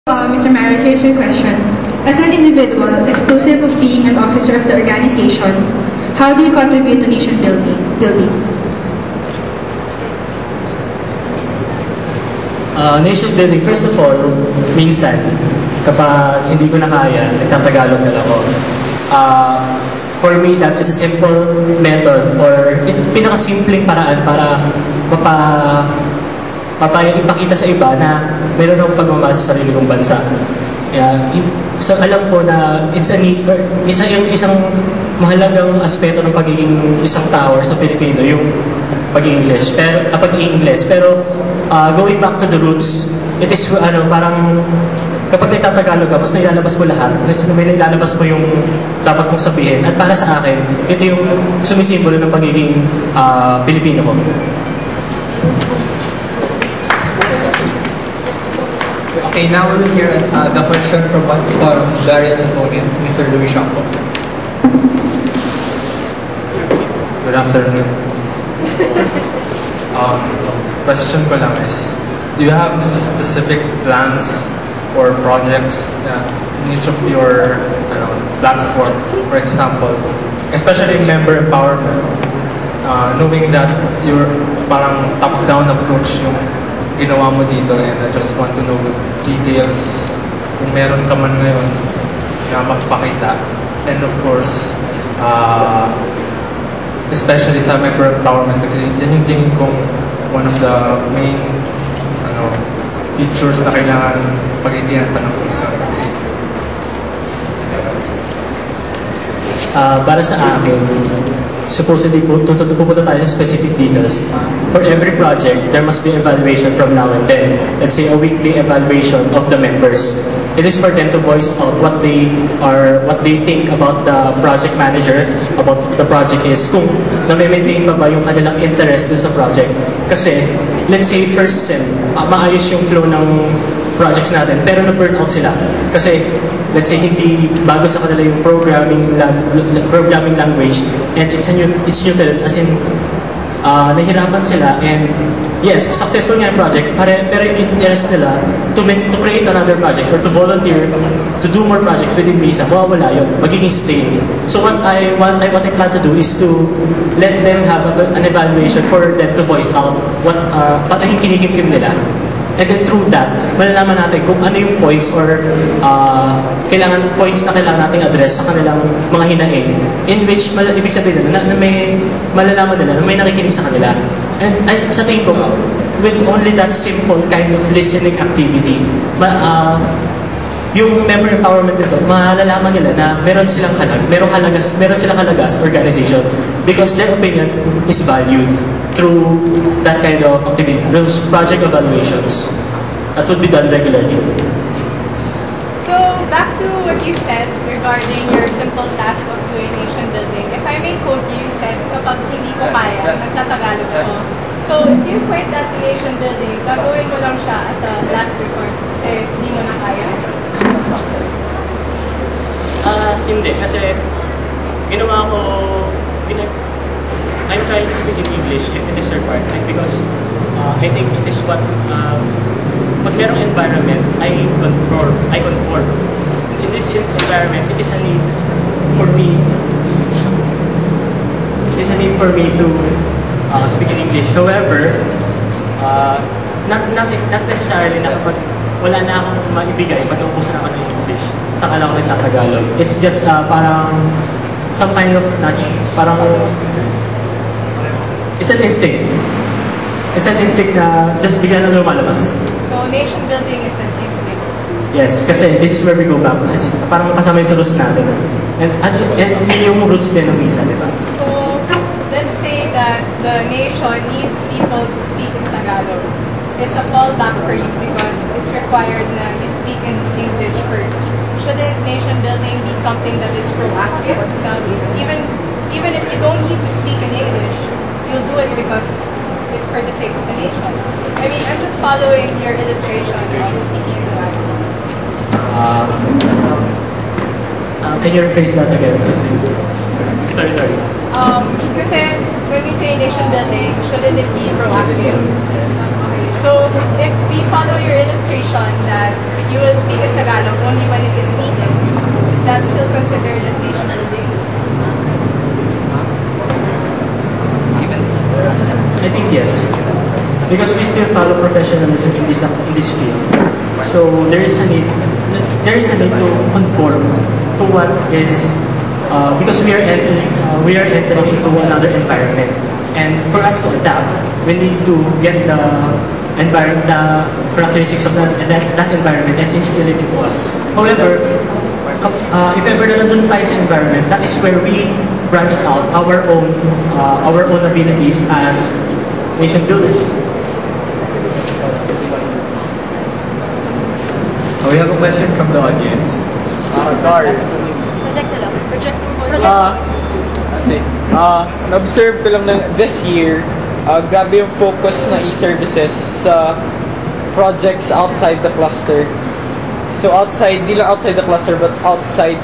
Mr. Mario, here's your question. As an individual, exclusive of being an officer of the organization, how do you contribute to nation building? Nation building, first of all, minsan, kapag hindi ko na kaya, nagtatagalog na lang ako. For me, that is a simple method or it's pinakasimpleng paraan para ipakita sa iba na meron akong pagmamahal sa sarili kong bansa. So alam ko na it's a need, or isang mahalagang aspeto ng pagiging isang tao sa Pilipino, yung pag-English. Pero going back to the roots, it is parang kapag nagtatagalog ka, mas nailalabas mo lahat, may nailalabas mo yung dapat mong sabihin. At para sa akin, ito yung sumisimbolo ng pagiging Pilipino ko. Okay, now we'll hear the question from Darian's opponent, Mr. Louis Shampo. Good afternoon. Question ko lang is, do you have specific plans or projects in each of your platform? For example, especially member empowerment, knowing that you're parang top-down approach yung ginawa mo dito, and I just want to know details kung meron ka man ngayon na magpakita. And of course, especially sa member empowerment, kasi yan yung tingin kong one of the main features na kailangan pagigyan pa ng isang para sa akin, supposedly pupunta tayo sa specific details. For every project, there must be evaluation from now and then. Let's say a weekly evaluation of the members. It is for them to voice out what they think about the project manager, about the project is, kung na-maintain ba yung kanilang interest dun sa project. Kasi, let's say first sem, maayos yung flow ng projects natin, pero na-burn out sila. Kasi, let's say hindi bago sa kanila yung programming language, and it's new to them, as in nahirapan sila, and yes, successful nga yung project, pero yung interest nila to create another project or to volunteer to do more projects within Visa, mawawala yun, magiging stay. So what I plan to do is to let them have an evaluation for them to voice out what yung kinikimkim nila. And then through that, malalaman natin kung ano yung points or points na kailangan nating address sa kanilang mga hinaing, in which ibig sabihin na may malalaman nila na may nakikinig sa kanila. And sa tingin ko, with only that simple kind of listening activity, yung member empowerment nito, malalaman nila na meron silang halaga sa organization, because their opinion is valued through that kind of activity, those project evaluations that would be done regularly. So back to what you said regarding your simple task of doing nation building, if I may quote you, said kapag hindi ko kaya, nagtatagalog ako. So if you quit that nation building, gagawin mo lang siya as a last resort kasi hindi mo na kaya? Hindi, kasi ginawa ko, I'm trying to speak in English if it is required, because I think it is what, pag merong environment, I conform. In this environment, it is a need for me to speak in English. However, not necessarily na kapag wala na akong maibigay, mag-umpos na ako ng English, saka lang ako nagtatagalog. It's just parang some kind of nudge, parang it's an instinct. It's an instinct na just bigla na lumalabas. So nation building is an instinct? Yes, kasi this is where we go back. It's parang kasama yung sa roots natin. And yung roots din ng Visa, di ba? So let's say that the nation needs people to speak in Tagalog. It's a fallback for you because it's required na you speak in English first. Shouldn't nation building be something that is proactive? Even if you don't need to speak in English, you'll do it because it's for the sake of the nation. I mean, I'm just following your illustration of speaking in Tagalog. Can you rephrase that again? Sorry. Kasi when we say nation building, shouldn't it be proactive? Yes. Okay. So if we follow your illustration that you will speak in Tagalog only when it is needed, is that still considered as nation building? I think yes, because we still follow professionalism in this field. So there is a need to conform to what is because we are entering into another environment, and for us to adapt, we need to get the characteristics of that environment and instill it into us. However, if ever na nandun tayo sa environment, that is where we branch out our own abilities as nation builders. We have a question from the audience. Gar. Kasi, na-observe ko lang na this year, grabe yung focus ng e-services sa projects outside the cluster. So outside, di lang outside the cluster, but outside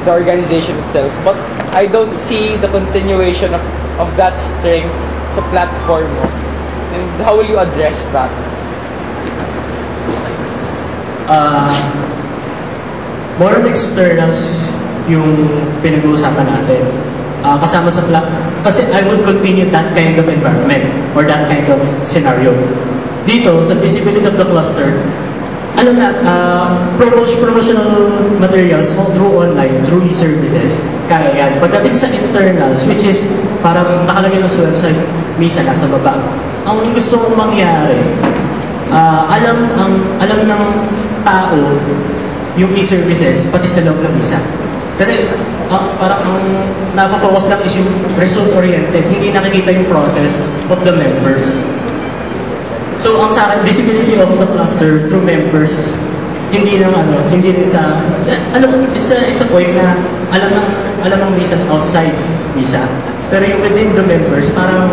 the organization itself. But I don't see the continuation of that strength sa platform mo. And how will you address that? More on externals yung pinag-uusapan natin. Kasama sa kasi I would continue that kind of environment or that kind of scenario. Dito, sa visibility of the cluster, promotional materials through online, through e-services, kaya yan. Pagdating sa internals, which is parang nakalagay na sa website, misa nasa baba. Ang gusto kong mangyari, alam ng tao yung e-services pati sa loob ng misa. Kasi parang ang nafo-focus lang is yung result-oriented, hindi nakikita yung process of the members. So ang sa akin, visibility of the cluster through members, hindi rin sa it's a point na alam ng misa outside misa. Pero yung within the members, parang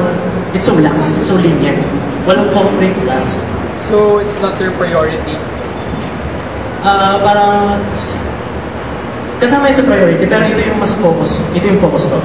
it's so lax, it's so lenient. Walang concrete grasp. So it's not your priority? Parang kasama yun sa priority, pero ito yung mas focus. Ito yung focus ko.